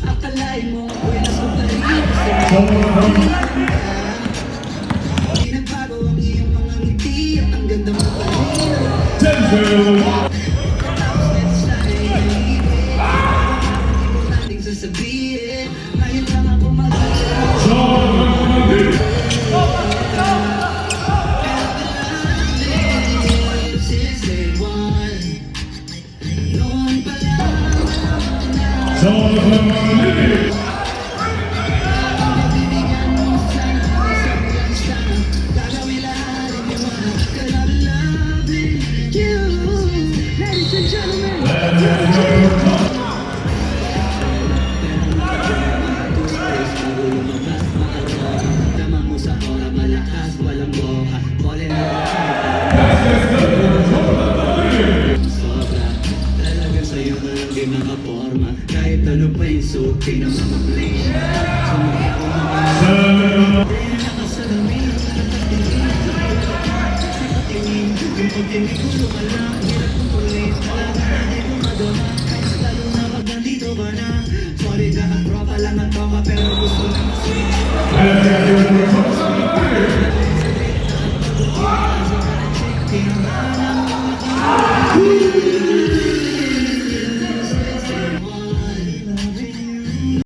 Akalain mo ako'y nasubari di nagbago ang iyong mga ngiti at ang ganda mo pa rin. Sasabihin, ngayon lang ako since day one, noon pa lang bibigyan mo sana isang lansang gagawin lahat if you wanna, 'cause I'm loving you. Ladies and gentlemen, walang boka, falling sobra, talagang sa'yo malagay mga forma. Kahit ano pa yung suot, di na mga play. Sumuli ako mga nakasalamin, nakatingin, yung pagtinig ko lumalang, hirap kong kulit, talaga hindi ko madama, lalo na pag nandito ka na. Sorry ka at tropa lang at toma, pero gusto na maswitch.